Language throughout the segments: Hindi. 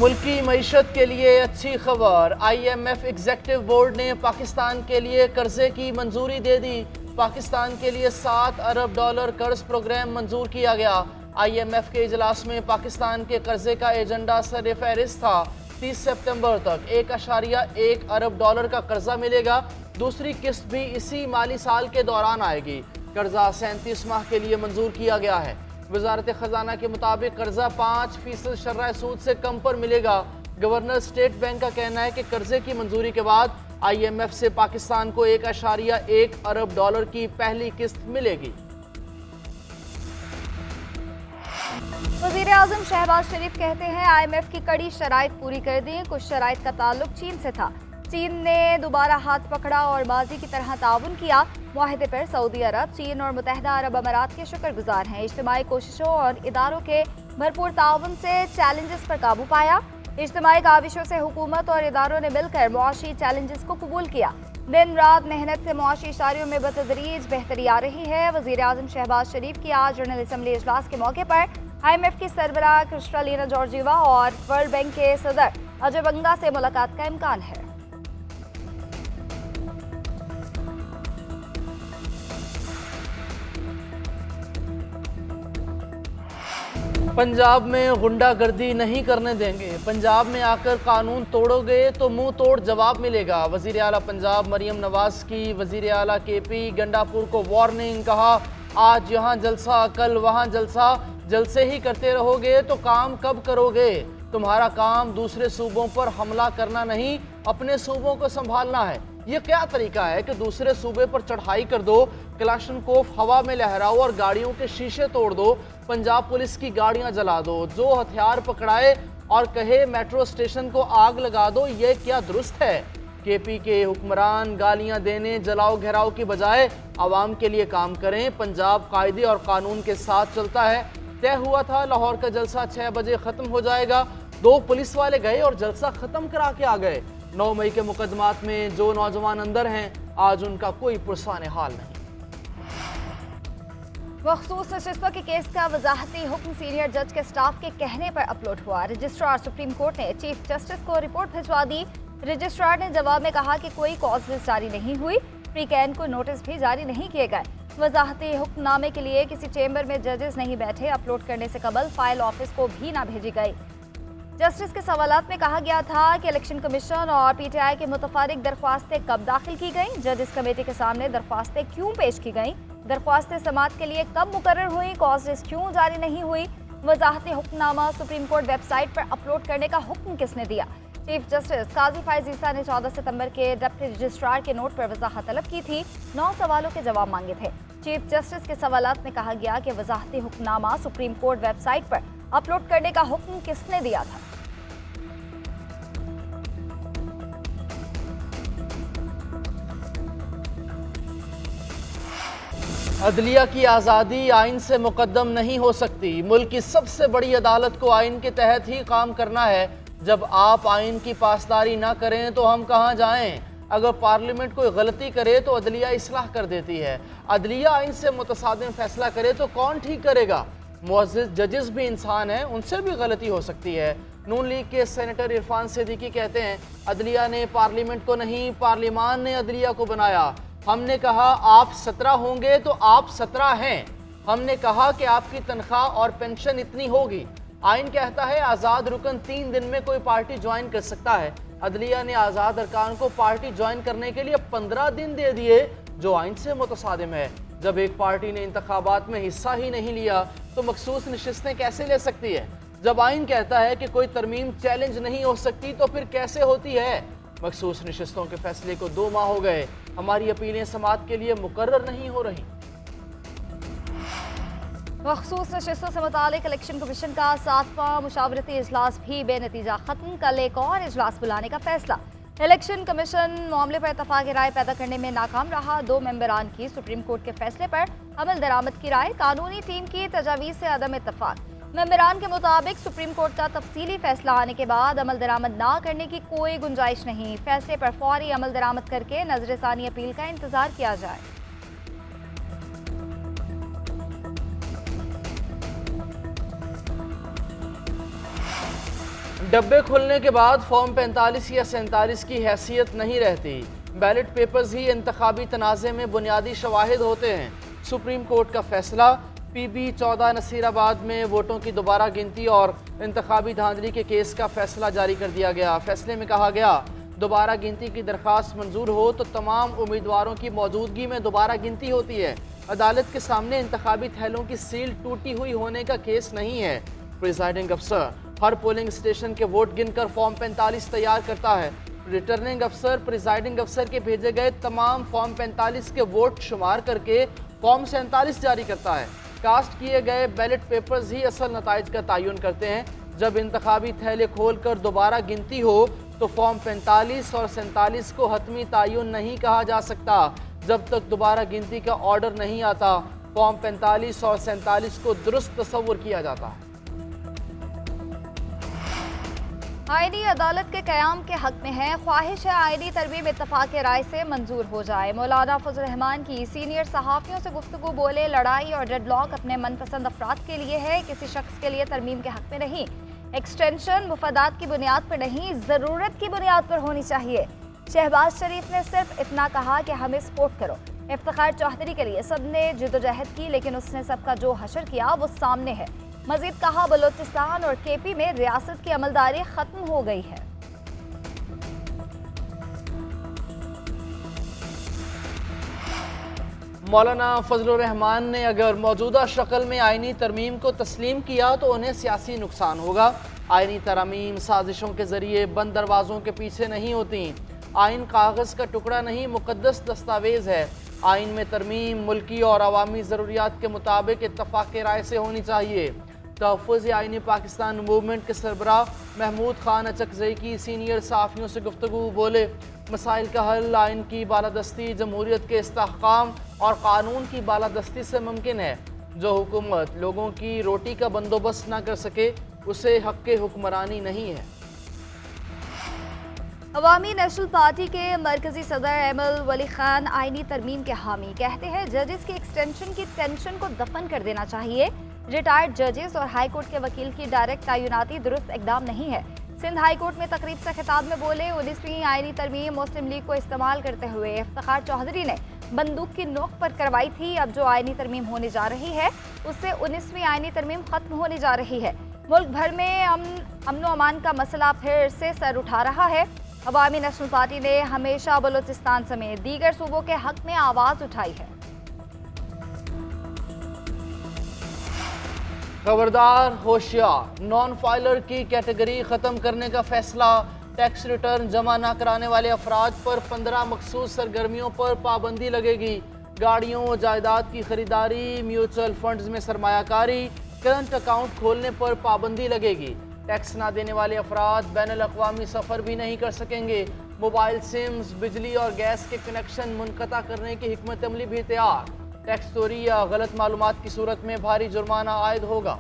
मुल्की मईशत के लिए अच्छी खबर। IMF एग्जेक्टिव बोर्ड ने पाकिस्तान के लिए कर्जे की मंजूरी दे दी। पाकिस्तान के लिए $7 अरब कर्ज प्रोग्राम मंजूर किया गया। IMF के इजलास में पाकिस्तान के कर्जे का एजेंडा सर फहरिस्त था। 30 सितंबर तक $1.1 अरब का कर्जा मिलेगा। दूसरी किस्त भी इसी माली साल के दौरान आएगी। कर्जा 37 माह के लिए मंजूर किया गया है। वजारत खजाना के मुताबिक कर्जा 5% शर्राह सूद से कम पर मिलेगा। गवर्नर स्टेट बैंक का कहना है कि कर्जे की मंजूरी के बाद IMF से पाकिस्तान को $1.1 अरब की पहली किस्त मिलेगी। वज़ीर आज़म शहबाज शरीफ कहते हैं IMF की कड़ी शराइत पूरी कर दी। कुछ शराइत का ताल्लुक चीन से था। चीन ने दोबारा हाथ पकड़ा और माजी की तरह ताउन किया। मुआहदे पर सऊदी अरब, चीन और मुत्तहिदा अरब अमारात के शुक्रगुजार हैं। इज्तिमाई कोशिशों और इदारों के भरपूर ताउन से चैलेंजेस पर काबू पाया। इज्तिमाई काविशों से हुकूमत और इदारों ने मिलकर मुआशी चैलेंजेस को कबूल किया। दिन रात मेहनत से मुआशी इशारियों में बतदरीज बेहतरी आ रही है। वज़ीर आज़म शहबाज शरीफ की आज जनरल असम्बली इजलास के मौके पर IMF की सरबराह क्रिस्टालिना जॉर्जिवा और वर्ल्ड बैंक के सदर अजय बंगा से मुलाकात का इम्कान है। पंजाब में गुंडागर्दी नहीं करने देंगे। पंजाब में आकर कानून तोड़ोगे तो मुंह तोड़ जवाब मिलेगा। वजीर आला पंजाब मरियम नवाज की वजीर आला KP गंडापुर को वार्निंग। कहा, आज यहाँ जलसा कल वहाँ जलसा, जलसे ही करते रहोगे तो काम कब करोगे। तुम्हारा काम दूसरे सूबों पर हमला करना नहीं, अपने सूबों को संभालना है। ये क्या तरीका है कि दूसरे सूबे पर चढ़ाई कर दो, कलाशनकोफ हवा में लहराओ और गाड़ियों के शीशे तोड़ दो, पंजाब पुलिस की गाड़ियां जला दो, जो हथियार पकड़ाए और कहे मेट्रो स्टेशन को आग लगा दो। ये क्या दुरुस्त है। KP के हुक्मरान गालियां देने, जलाओ घेराव की बजाय आवाम के लिए काम करें। पंजाब कायदे और कानून के साथ चलता है। तय हुआ था लाहौर का जलसा 6 बजे खत्म हो जाएगा। 2 पुलिस वाले गए और जलसा खत्म करा के आ गए। 9 मई के मुकदमात में जो नौजवान अंदर हैं, आज उनका कोई पुरसाने हाल नहीं। मखसूस नशिस्तों के केस का वजाहती हुक्म सीनियर जज के स्टाफ के कहने पर अपलोड हुआ। रजिस्ट्रार सुप्रीम कोर्ट ने चीफ जस्टिस को रिपोर्ट भिजवा दी। रजिस्ट्रार ने जवाब में कहा कि कोई कॉज लिस्ट जारी नहीं हुई, प्रीकैन को नोटिस भी जारी नहीं किए गए। वजाहती हुक्मनामे के लिए किसी चेंबर में जजेस नहीं बैठे। अपलोड करने से कबल फाइल ऑफिस को भी ना भेजी गई। जस्टिस के सवालात में कहा गया था कि इलेक्शन कमीशन और PTI के मुतफारिक दरख्वास्तें कब दाखिल की गईं, जजेस कमेटी के सामने दरख्वास्तें क्यों पेश की गईं, दरख्वास्तें समाअत के लिए कब मुकर्रर हुई, कॉज लिस्ट क्यों जारी नहीं हुई, वजाहती हुक्मनामा सुप्रीम कोर्ट वेबसाइट पर अपलोड करने का हुक्म किसने दिया। चीफ जस्टिस काजी फायज ईसा ने 14 सितंबर के डिप्टी रजिस्ट्रार के नोट पर वजाहत तलब की थी। 9 सवालों के जवाब मांगे थे। चीफ जस्टिस के सवालात में कहा गया कि वजाहती हुक्मनामा सुप्रीम कोर्ट वेबसाइट पर अपलोड करने का हुक्म किसने दिया था। अदलिया की आज़ादी आइन से मुकद्दम नहीं हो सकती। मुल्क की सबसे बड़ी अदालत को आइन के तहत ही काम करना है। जब आप आइन की पासदारी ना करें तो हम कहाँ जाएं। अगर पार्लियामेंट कोई गलती करे तो अदलिया इस्लाह कर देती है। अदलिया आइन से मुतसादिम फैसला करे तो कौन ठीक करेगा। मुअज़्ज़िज़ जजेस भी इंसान हैं, उनसे भी गलती हो सकती है। नून लीग के सेनेटर इरफान सिद्दीकी कहते हैं, अदलिया ने पार्लियामेंट को नहीं, पार्लियामान ने अदलिया को बनाया। हमने कहा आप 17 होंगे तो आप 17 हैं। हमने कहा कि आपकी तनख्वाह और पेंशन इतनी होगी। आइन कहता है आज़ाद रुकन 3 दिन में कोई पार्टी ज्वाइन कर सकता है। अदलिया ने आज़ाद अरकान को पार्टी ज्वाइन करने के लिए 15 दिन दे दिए, जो आइन से मुतसादिम है। जब एक पार्टी ने इंतखाबात में हिस्सा ही नहीं लिया तो मखसूस नशिस्तें कैसे ले सकती है। जब आइन कहता है कि कोई तरमीम चैलेंज नहीं हो सकती तो फिर कैसे होती है। मखसूस नशिस्तों के फैसले को 2 माह हो गए, हमारी अपीलें समाअत के लिए मुकर्रर नहीं हो रही। मखसूस नशिस्तों से मुतालिक इलेक्शन कमीशन का 7वां मुशावरती इजलास भी बेनतीजा खत्म। कल एक और इजलास बुलाने का फैसला। इलेक्शन कमीशन मामले पर इत्तफाक राय पैदा करने में नाकाम रहा। 2 मेंबरान की सुप्रीम कोर्ट के फैसले पर अमल दरामद की राय, कानूनी टीम की तजावीज़ से अदम इत्तफाक। मेंबरान के मुताबिक सुप्रीम कोर्ट का तफसीली फैसला आने के बाद अमल दरामद ना करने की कोई गुंजाइश नहीं। फैसले पर फौरी अमल दरामद करके नजरसानी अपील का इंतजार किया जाए। डब्बे खुलने के बाद फॉर्म 45 या 47 की हैसियत नहीं रहती। बैलेट पेपर्स ही इंतखाबी तनाज़े में बुनियादी शवाहिद होते हैं। सुप्रीम कोर्ट का फैसला। PB 14 नसीराबाद में वोटों की दोबारा गिनती और इंतखाबी धांधली के केस का फैसला जारी कर दिया गया। फैसले में कहा गया, दोबारा गिनती की दरख्वास्त मंजूर हो तो तमाम उम्मीदवारों की मौजूदगी में दोबारा गिनती होती है। अदालत के सामने इंतखाबी थैलों की सील टूटी हुई होने का केस नहीं है। प्रिजाइडिंग अफसर हर पोलिंग स्टेशन के वोट गिनकर फॉर्म 45 तैयार करता है। रिटर्निंग अफसर प्रिजाइडिंग अफसर के भेजे गए तमाम फॉर्म 45 के वोट शुमार करके फॉर्म 47 जारी करता है। कास्ट किए गए बैलेट पेपर्स ही असल नताइज का तयन करते हैं। जब इंतखाबी थैले खोलकर दोबारा गिनती हो तो फॉर्म 45 और 47 को हतमी तयन नहीं कहा जा सकता जब तक दोबारा गिनती का ऑर्डर नहीं आता। फॉर्म 45 और 47 को दुरुस्त तस्वुर किया जाता है। आईनी अदालत के क़याम के हक में है। ख्वाहिश है आईनी तरमीम इत्तफाक़ राय से मंजूर हो जाए। मौलाना फजल रहमान की सीनियर सहाफ़ियों से गुफ्तगू बोले, लड़ाई और डेडलॉक अपने मनपसंद अफराद के लिए है, किसी शख्स के लिए तरमीम के हक में नहीं। एक्सटेंशन मुफादात की बुनियाद पर नहीं, ज़रूरत की बुनियाद पर होनी चाहिए। शहबाज शरीफ ने सिर्फ इतना कहा कि हमें सपोर्ट करो। इफ्तिखार चौधरी के लिए सब ने जिदोजहद की, लेकिन उसने सबका जो हशर किया वो सामने है। मजीद कहा, बलोचिस्तान और KP में रियासत की अमलदारी खत्म हो गई है। मौलाना फजल रहमान ने अगर मौजूदा शक्ल में आईनी तरमीम को तस्लीम किया तो उन्हें सियासी नुकसान होगा। आईनी तरमीम साजिशों के जरिए बंद दरवाज़ों के पीछे नहीं होती। आइन कागज़ का टुकड़ा नहीं, मुकद्दस दस्तावेज़ है। आइन में तरमीम मुल्की और अवामी ज़रूरियात के मुताबिक इत्तफाक़ राय से होनी चाहिए। तहफ़्फ़ुज़ आईनी पाकिस्तान मूवमेंट के सरबराह महमूद खान अचकज़ई की सीनियर सहाफ़ियों से गुफ्तगू बोले, मसाइल का हल आइन की बालादस्ती, जमहूरियत के इस्तेहकाम और कानून की बालादस्ती से मुमकिन है। जो हुकूमत लोगों की रोटी का बंदोबस्त ना कर सके उसे हक़ हुक्मरानी नहीं है। अवामी नेशनल पार्टी के मरकजी सदर एमल वली खान आईनी तरमीम के हामी कहते हैं, जजेस की एक्सटेंशन की टेंशन को दफन कर देना चाहिए। रिटायर्ड जजेस और हाई कोर्ट के वकील की डायरेक्ट तैनाती दुरुस्त इकदाम नहीं है। सिंध हाई कोर्ट में तकरीब से खिताब में बोले, 19वीं आईनी तरमीम मुस्लिम लीग को इस्तेमाल करते हुए इफ्तिखार चौधरी ने बंदूक की नोक पर करवाई थी। अब जो आईनी तरमीम होने जा रही है उससे 19वीं आईनी तरमीम खत्म होने जा रही है। मुल्क भर में अमन व अमान का मसला फिर से सर उठा रहा है। अवामी नेशनल पार्टी ने हमेशा बलोचिस्तान समेत दीगर सूबों के हक में आवाज़ उठाई है। खबरदार, होशियार, नॉन फाइलर की कैटेगरी ख़त्म करने का फैसला। टैक्स रिटर्न जमा न कराने वाले अफराद पर 15 मखसूस सरगर्मियों पर पाबंदी लगेगी। गाड़ियों जायदाद की खरीदारी, म्यूचुअल फंड्स में सरमायाकारी, करंट अकाउंट खोलने पर पाबंदी लगेगी। टैक्स ना देने वाले अफराद बैनुल-अक़वामी सफ़र भी नहीं कर सकेंगे। मोबाइल सिम्स, बिजली और गैस के कनेक्शन मुनक़ता करने की हिकमत अमली भी तैयार। टैक्स चोरी या गलत मालूमात की सूरत में भारी जुर्माना आयद होगा।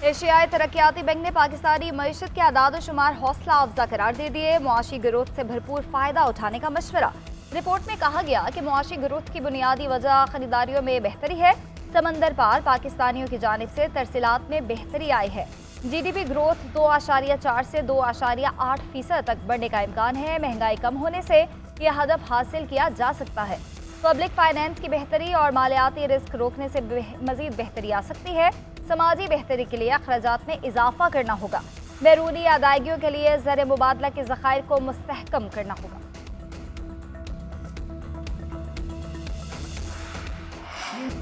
एशियाई तरक्याती बैंक ने पाकिस्तानी मईशत के आदाद शुमार हौसला अफजा करार दे दिए। मुआशी ग्रोथ से भरपूर फ़ायदा उठाने का मशवरा। रिपोर्ट में कहा गया कि मुआशी ग्रोथ की बुनियादी वजह खरीदारियों में बेहतरी है। समंदर पार पाकिस्तानियों की जानिब से तरसीलात में बेहतरी आई है। GDP ग्रोथ 2.4 से 2.8% तक बढ़ने का इम्कान है। महंगाई कम होने से यह हदफ हासिल किया जा सकता है। पब्लिक फाइनेंस की बेहतरी और मालियाती रिस्क रोकने से मजीद बेहतरी आ सकती है। समाजी बेहतरी के लिए अखराजात में इजाफा करना होगा। बैरूनी अदायगियों के लिए ज़र मुबादला के ज़खायर को मुस्तहकम करना होगा।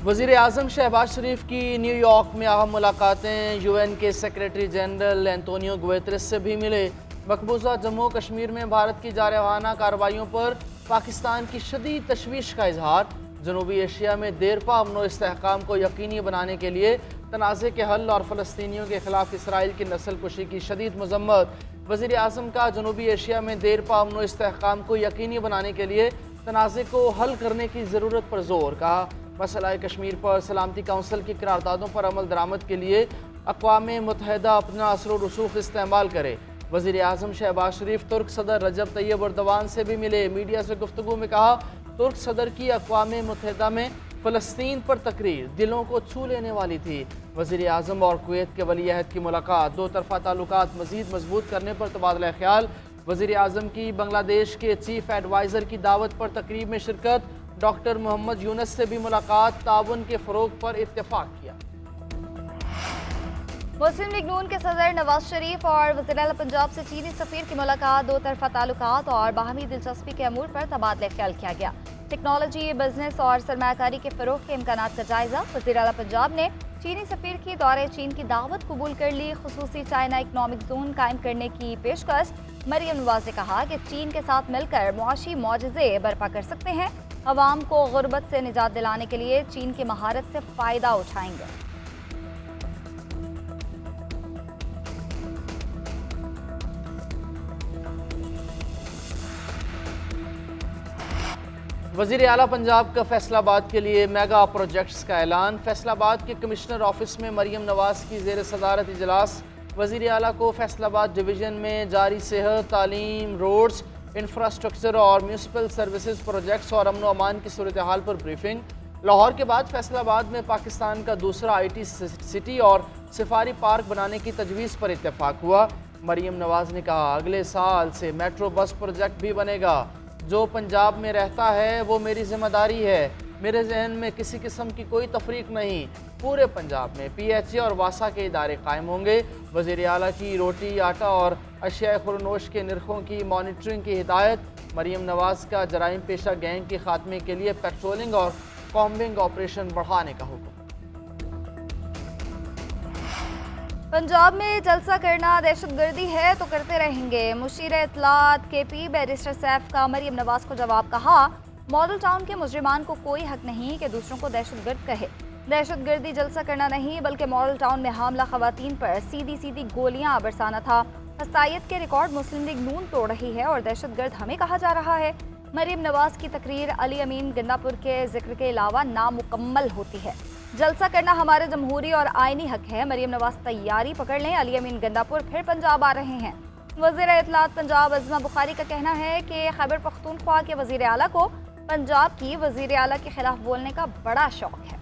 वज़ीर आज़म शहबाज शरीफ की न्यूयॉर्क में अहम मुलाकातें। UN के सेक्रेटरी जनरल एंटोनियो गुतेरेस से भी मिले। मकबूजा जम्मू कश्मीर में भारत की जारहाना कार्रवाइयों पर पाकिस्तान की शदीद तशवीश का इजहार। जनूबी एशिया में देरपा अमन इस्तेहकाम को यकीनी बनाने के लिए तनाज़े के हल और फ़लस्तीनियों के खिलाफ इसराइल की नस्ल कुशी की शदीद मजम्मत। वज़ीर आज़म का जनूबी एशिया में देरपा अमन इस्तेहकाम को यकीनी बनाने के लिए तनाज़े को हल करने की ज़रूरत पर जोर। कहा, मसला कश्मीर पर सलामती काउंसिल की करारदादों पर अमल दरामद के लिए अक़वाम मुत्तहिदा अपना असर व रसूख इस्तेमाल करे। वज़ीर आज़म शहबाज शरीफ तुर्क सदर रजब तैयब एर्दोगान से भी मिले। मीडिया से गुफ्तगू में कहा, तुर्क सदर की अक़वाम मुत्तहिदा में फ़लस्तीन पर तकरीर दिलों को छू लेने वाली थी। वज़ीर आज़म और कुवैत के वली अहद की मुलाकात, दो तरफ़ा ताल्लुकात मज़ीद मजबूत करने पर तबादला ख्याल। वज़ीर आज़म की बांग्लादेश के चीफ एडवाइज़र की दावत पर तकरीब में शिरकत। डॉक्टर मोहम्मद यूनुस से भी मुलाकात, ताउन के फ़रोग पर इत्तेफाक किया। मुस्लिम लीग नून के सदर नवाज शरीफ और वज़ीर आला पंजाब से चीनी सफ़ीर की मुलाकात, दो तरफ़ा ताल्लुकात और बाहमी दिलचस्पी के अमूर पर तबादला ख्याल किया गया। टेक्नोलॉजी, बिजनेस और सरमायाकारी के फ़रोग के इम्कानात का जायज़ा। वज़ीर आला पंजाब ने चीनी सफ़ीर की दौरे चीन की दावत कबूल कर ली। खुसूसी चाइना इकनॉमिक जोन कायम करने की पेशकश। मरियम नवाज ने कहा कि चीन के साथ मिलकर मुआशी मोजज़े बर्पा कर सकते हैं। अवाम को गुर्बत से निजात दिलाने के लिए चीन की महारत से फ़ायदा उठाएंगे। वज़ीर आला पंजाब का फैसलाबाद के लिए मेगा प्रोजेक्ट्स का ऐलान। फैसलाबाद के कमिश्नर ऑफिस में मरियम नवाज की ज़ेर सदारत इजलास। वज़ीर आला को फैसलाबाद डिवीज़न में जारी सेहत, तालीम, रोड्स, इंफ्रास्ट्रक्चर और म्यूनसिपल सर्विसेज प्रोजेक्ट्स और अमन व अमान की सूरत हाल पर ब्रीफिंग। लाहौर के बाद फैसलाबाद में पाकिस्तान का दूसरा IT सिटी और सफारी पार्क बनाने की तजवीज़ पर इत्तेफाक हुआ। मरियम नवाज ने कहा, अगले साल से मेट्रो बस प्रोजेक्ट भी बनेगा। जो पंजाब में रहता है वो मेरी जिम्मेदारी है। मेरे जहन में किसी किस्म की कोई तफरीक नहीं। पूरे पंजाब में PHA और वासा के इदारे कायम होंगे। वज़ीर आला की रोटी, आटा और अशिया खुरनोश के निर्खों की मॉनिटरिंग की हिदायत। मरियम नवाज का जराइम पेशा गैंग के खात्मे के लिए पेट्रोलिंग और कॉम्बिंग ऑपरेशन बढ़ाने का हुक्म। पंजाब में जलसा करना दहशतगर्दी है तो करते रहेंगे। मुशीर इत्तलात KP बैरिस्टर सैफ का मरियम नवाज को जवाब। कहा, मॉडल टाउन के मुजरिमान को कोई हक नहीं कि दूसरों को दहशतगर्द कहे। दहशतगर्दी जलसा करना नहीं बल्कि मॉडल टाउन में हामला खवातीन पर सीधी सीधी गोलियां बरसाना था। हस्तायत के रिकॉर्ड मुस्लिम लीग नून तोड़ रही है और दहशतगर्द हमें कहा जा रहा है। मरियम नवाज की तकरीर अली अमीन गंडापुर के जिक्र के अलावा नामुकम्मल होती है। जलसा करना हमारे जमहूरी और आईनी हक है। मरियम नवाज तैयारी पकड़ लें, अली अमीन गंडापुर फिर पंजाब आ रहे हैं। वज़ीर इत्तलात पंजाब अज़मा बुखारी का कहना है कि खैबर पख्तूनख्वा के वज़ीर आला को पंजाब की वज़ीर आला के खिलाफ बोलने का बड़ा शौक है।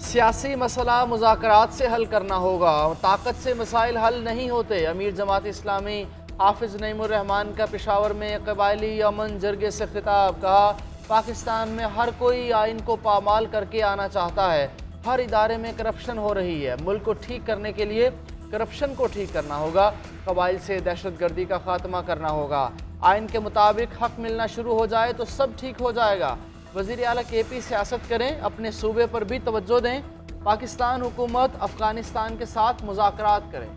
सियासी मसला मुज़ाकरात से हल करना होगा, ताकत से मसाइल हल नहीं होते। अमीर जमात इस्लामी हाफिज़ नईमुर रहमान का पेशावर में कबायली अमन जरगे से खिताब। कहा, पाकिस्तान में हर कोई आइन को पामाल करके आना चाहता है। हर इदारे में करप्शन हो रही है। मुल्क को ठीक करने के लिए करप्शन को ठीक करना होगा। कबाइल से दहशतगर्दी का खात्मा करना होगा। आइन के मुताबिक हक मिलना शुरू हो जाए तो सब ठीक हो जाएगा। वज़ीर आला KP सियासत करें, अपने सूबे पर भी तवज्जो दें। पाकिस्तान हुकूमत अफगानिस्तान के साथ मुज़ाकरात करें।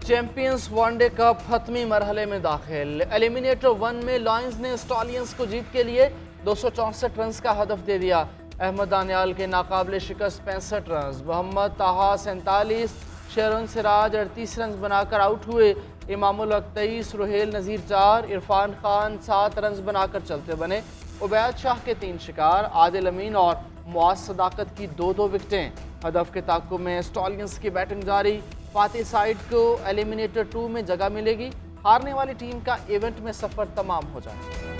चैंपियंस वनडे कप हतमी मरहले में दाखिल। एलिमिनेटर 1 में लॉयंस ने स्टॉलियंस को जीत के लिए 264 रन का हदफ दे दिया। अहमद दानियाल के नाकाबिले शिकस्त 65 रन, मोहम्मद ताहा 47, शेरन सिराज 38 रन बनाकर आउट हुए। इमामुल हक 23, रुहेल नज़ीर 4, इरफान खान 7 रन बनाकर चलते बने। उबैद शाह के 3 शिकार, आदिल अमीन और मुआज सदाकत की 2-2 विकटें। हदफ के ताक़ुब में स्टॉलियंस की बैटिंग जारी। फातिह साइड को एलिमिनेटर 2 में जगह मिलेगी। हारने वाली टीम का इवेंट में सफ़र तमाम हो जाएगा।